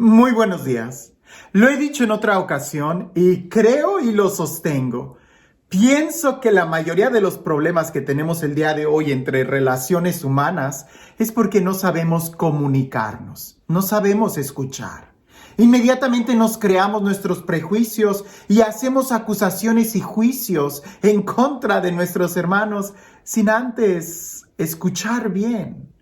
Muy buenos días. Lo he dicho en otra ocasión y creo y lo sostengo. Pienso que la mayoría de los problemas que tenemos el día de hoy entre relaciones humanas es porque no sabemos comunicarnos, no sabemos escuchar. Inmediatamente nos creamos nuestros prejuicios y hacemos acusaciones y juicios en contra de nuestros hermanos sin antes escuchar bien.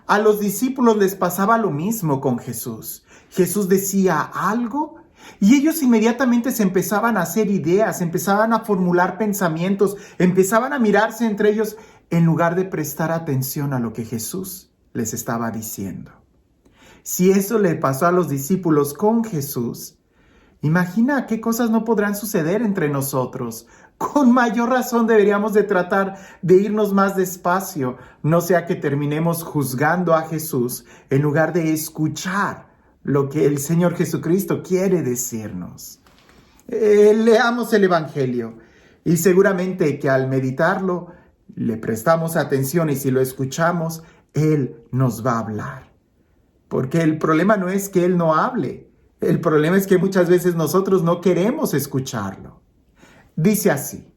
A los discípulos les pasaba lo mismo con Jesús. Jesús decía algo y ellos inmediatamente se empezaban a hacer ideas, empezaban a formular pensamientos, empezaban a mirarse entre ellos en lugar de prestar atención a lo que Jesús les estaba diciendo. Si eso le pasó a los discípulos con Jesús, imagina qué cosas no podrán suceder entre nosotros. Con mayor razón deberíamos de tratar de irnos más despacio, no sea que terminemos juzgando a Jesús en lugar de escuchar lo que el Señor Jesucristo quiere decirnos. Leamos el Evangelio y seguramente que al meditarlo le prestamos atención y si lo escuchamos, Él nos va a hablar. Porque el problema no es que Él no hable, el problema es que muchas veces nosotros no queremos escucharlo. Dice así: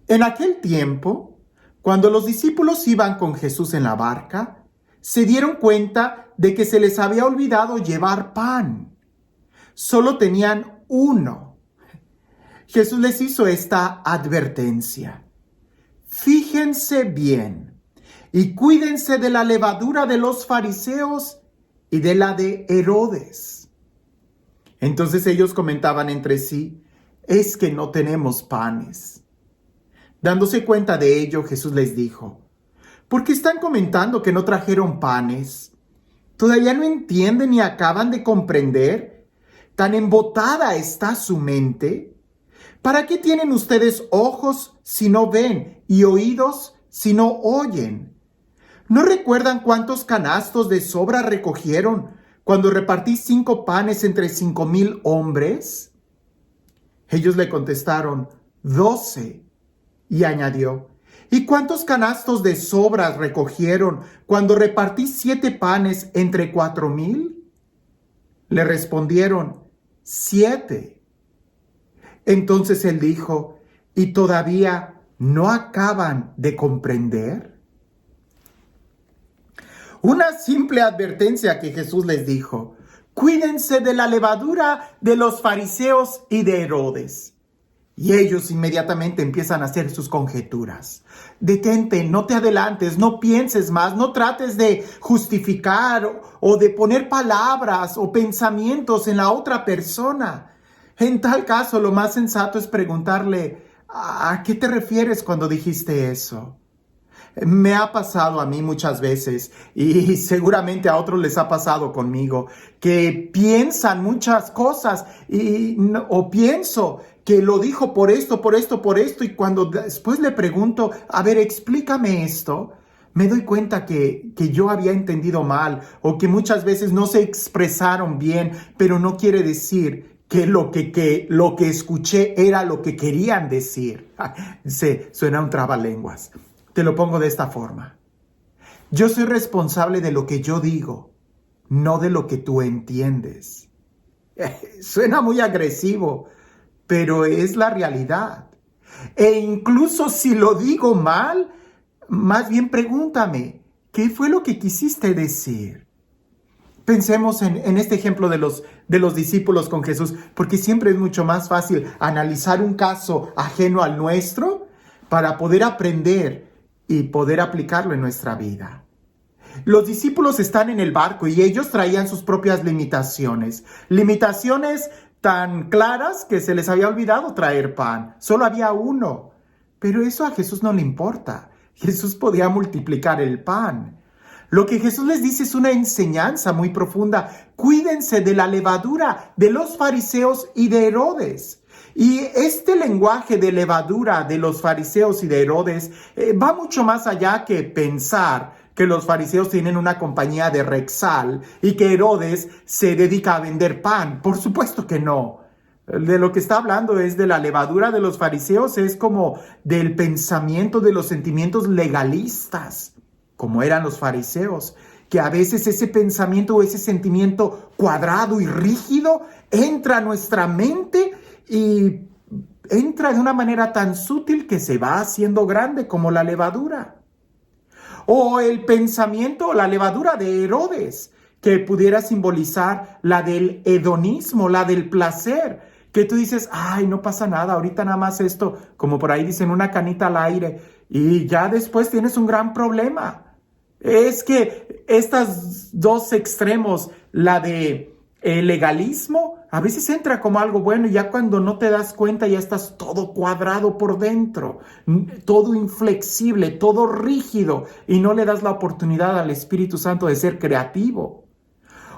en aquel tiempo, cuando los discípulos iban con Jesús en la barca, se dieron cuenta de que se les había olvidado llevar pan. Solo tenían uno. Jesús les hizo esta advertencia: fíjense bien y cuídense de la levadura de los fariseos y de la de Herodes. Entonces ellos comentaban entre sí: es que no tenemos panes. Dándose cuenta de ello, Jesús les dijo: ¿por qué están comentando que no trajeron panes? ¿Todavía no entienden ni acaban de comprender? ¿Tan embotada está su mente? ¿Para qué tienen ustedes ojos si no ven y oídos si no oyen? ¿No recuerdan cuántos canastos de sobra recogieron cuando repartí 5 panes entre 5,000 hombres? Ellos le contestaron: 12. Y añadió: ¿y cuántos canastos de sobras recogieron cuando repartí 7 panes entre 4,000? Le respondieron: 7. Entonces él dijo: ¿y todavía no acaban de comprender? Una simple advertencia que Jesús les dijo: cuídense de la levadura de los fariseos y de Herodes. Y ellos inmediatamente empiezan a hacer sus conjeturas. Detente, no te adelantes, no pienses más, no trates de justificar o de poner palabras o pensamientos en la otra persona. En tal caso, lo más sensato es preguntarle: ¿a qué te refieres cuando dijiste eso? Me ha pasado a mí muchas veces y seguramente a otros les ha pasado conmigo, que piensan muchas cosas o pienso que lo dijo por esto, y cuando después le pregunto: a ver, explícame esto, me doy cuenta que yo había entendido mal o que muchas veces no se expresaron bien, pero no quiere decir que lo que escuché era lo que querían decir. Suena un trabalenguas. Te lo pongo de esta forma: yo soy responsable de lo que yo digo, no de lo que tú entiendes. Suena muy agresivo, pero es la realidad. E incluso si lo digo mal, más bien pregúntame: ¿qué fue lo que quisiste decir? Pensemos en este ejemplo de los discípulos con Jesús, porque siempre es mucho más fácil analizar un caso ajeno al nuestro para poder aprender y poder aplicarlo en nuestra vida. Los discípulos están en el barco y ellos traían sus propias limitaciones. Limitaciones tan claras que se les había olvidado traer pan. Solo había uno. Pero eso a Jesús no le importa. Jesús podía multiplicar el pan. Lo que Jesús les dice es una enseñanza muy profunda. Cuídense de la levadura de los fariseos y de Herodes. Y este lenguaje de levadura de los fariseos y de Herodes va mucho más allá que pensar que los fariseos tienen una compañía de Rexall y que Herodes se dedica a vender pan. Por supuesto que no. De lo que está hablando es de la levadura de los fariseos, es como del pensamiento, de los sentimientos legalistas, como eran los fariseos. que a veces ese pensamiento o ese sentimiento cuadrado y rígido entra a nuestra mente y entra de una manera tan sutil que se va haciendo grande como la levadura. O el pensamiento, la levadura de Herodes, que pudiera simbolizar la del hedonismo, la del placer, que tú dices, ay, no pasa nada, ahorita nada más esto, como por ahí dicen, una canita al aire, y ya después tienes un gran problema. Es que estos dos extremos, la de el legalismo, a veces entra como algo bueno y ya cuando no te das cuenta ya estás todo cuadrado por dentro, todo inflexible, todo rígido y no le das la oportunidad al Espíritu Santo de ser creativo.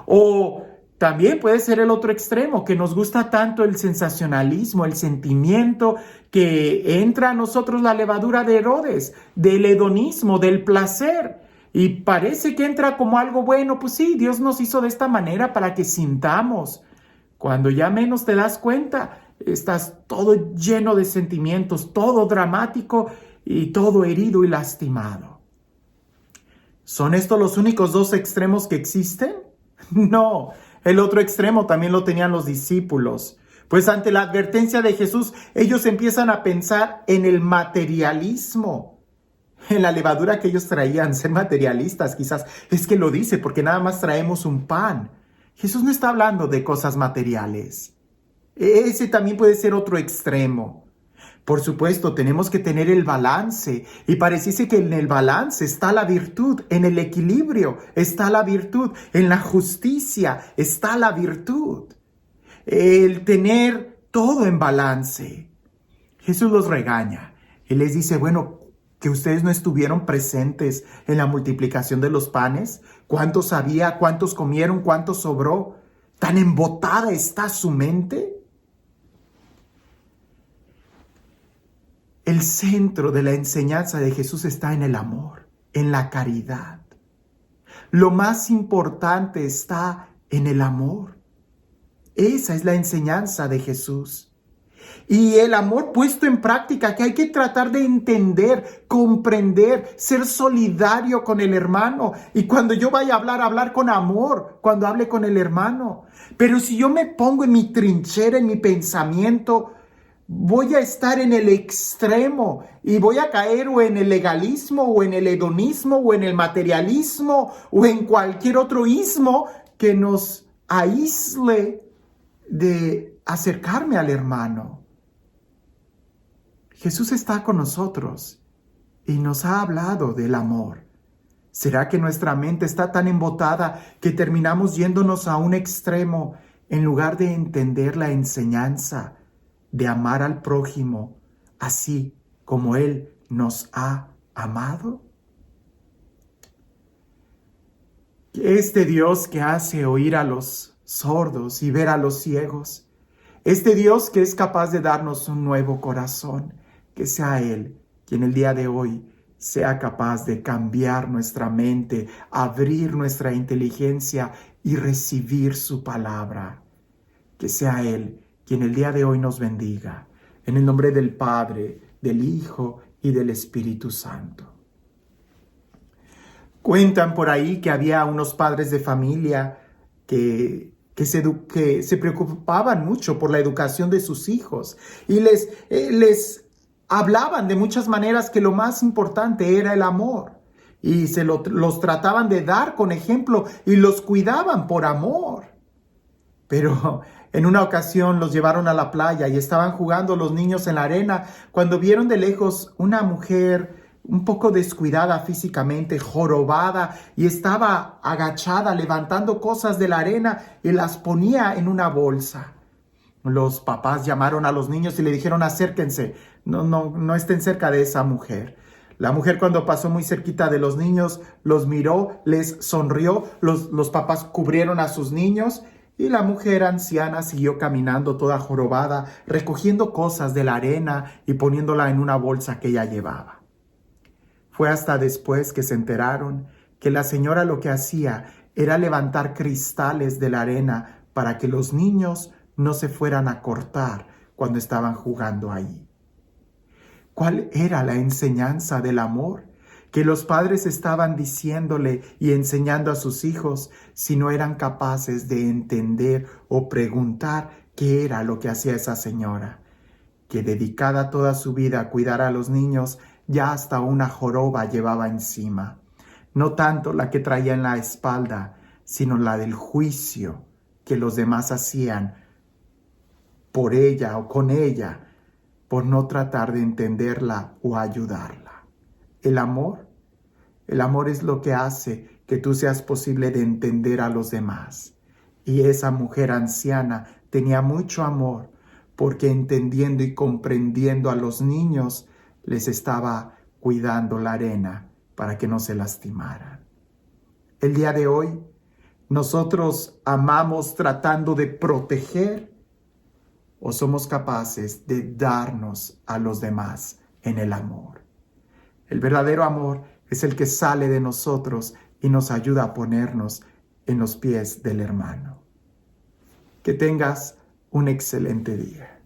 O también puede ser el otro extremo, que nos gusta tanto el sensacionalismo, el sentimiento, que entra a nosotros la levadura de Herodes, del hedonismo, del placer. Y parece que entra como algo bueno, pues sí, Dios nos hizo de esta manera para que sintamos. Cuando ya menos te das cuenta, estás todo lleno de sentimientos, todo dramático y todo herido y lastimado. ¿Son estos los únicos dos extremos que existen? No, el otro extremo también lo tenían los discípulos. Pues ante la advertencia de Jesús, ellos empiezan a pensar en el materialismo. En la levadura que ellos traían, ser materialistas quizás, es que lo dice porque nada más traemos un pan. Jesús no está hablando de cosas materiales. Ese también puede ser otro extremo. Por supuesto, tenemos que tener el balance y pareciese que en el balance está la virtud, en el equilibrio está la virtud, en la justicia está la virtud. El tener todo en balance. Jesús los regaña. Él les dice, bueno, que ustedes no estuvieron presentes en la multiplicación de los panes. ¿Cuántos había? ¿Cuántos comieron? ¿Cuánto sobró? ¿Tan embotada está su mente? El centro de la enseñanza de Jesús está en el amor, en la caridad. Lo más importante está en el amor. Esa es la enseñanza de Jesús. Y el amor puesto en práctica, que hay que tratar de entender, comprender, ser solidario con el hermano. Y cuando yo vaya a hablar con amor, cuando hable con el hermano. Pero si yo me pongo en mi trinchera, en mi pensamiento, voy a estar en el extremo y voy a caer o en el legalismo, o en el hedonismo, o en el materialismo, o en cualquier otro ismo que nos aísle de acercarme al hermano. Jesús está con nosotros y nos ha hablado del amor. ¿Será que nuestra mente está tan embotada que terminamos yéndonos a un extremo en lugar de entender la enseñanza de amar al prójimo así como Él nos ha amado? Este Dios que hace oír a los sordos y ver a los ciegos, este Dios que es capaz de darnos un nuevo corazón, que sea Él quien el día de hoy sea capaz de cambiar nuestra mente, abrir nuestra inteligencia y recibir su palabra. Que sea Él quien el día de hoy nos bendiga. En el nombre del Padre, del Hijo y del Espíritu Santo. Cuentan por ahí que había unos padres de familia que se preocupaban mucho por la educación de sus hijos y les hablaban de muchas maneras que lo más importante era el amor y los trataban de dar con ejemplo y los cuidaban por amor. Pero en una ocasión los llevaron a la playa y estaban jugando los niños en la arena cuando vieron de lejos una mujer un poco descuidada físicamente, jorobada, y estaba agachada levantando cosas de la arena y las ponía en una bolsa. Los papás llamaron a los niños y le dijeron, acérquense, no estén cerca de esa mujer. La mujer, cuando pasó muy cerquita de los niños, los miró, les sonrió, los papás cubrieron a sus niños y la mujer anciana siguió caminando toda jorobada, recogiendo cosas de la arena y poniéndola en una bolsa que ella llevaba. Fue hasta después que se enteraron que la señora lo que hacía era levantar cristales de la arena para que los niños no se fueran a cortar cuando estaban jugando ahí. ¿Cuál era la enseñanza del amor? que los padres estaban diciéndole y enseñando a sus hijos si no eran capaces de entender o preguntar qué era lo que hacía esa señora, que dedicada toda su vida a cuidar a los niños, ya hasta una joroba llevaba encima. No tanto la que traía en la espalda, sino la del juicio que los demás hacían por ella o con ella, por no tratar de entenderla o ayudarla. El amor es lo que hace que tú seas posible de entender a los demás. Y esa mujer anciana tenía mucho amor porque entendiendo y comprendiendo a los niños, les estaba cuidando la arena para que no se lastimaran. El día de hoy, nosotros amamos tratando de proteger o somos capaces de darnos a los demás en el amor. El verdadero amor es el que sale de nosotros y nos ayuda a ponernos en los pies del hermano. Que tengas un excelente día.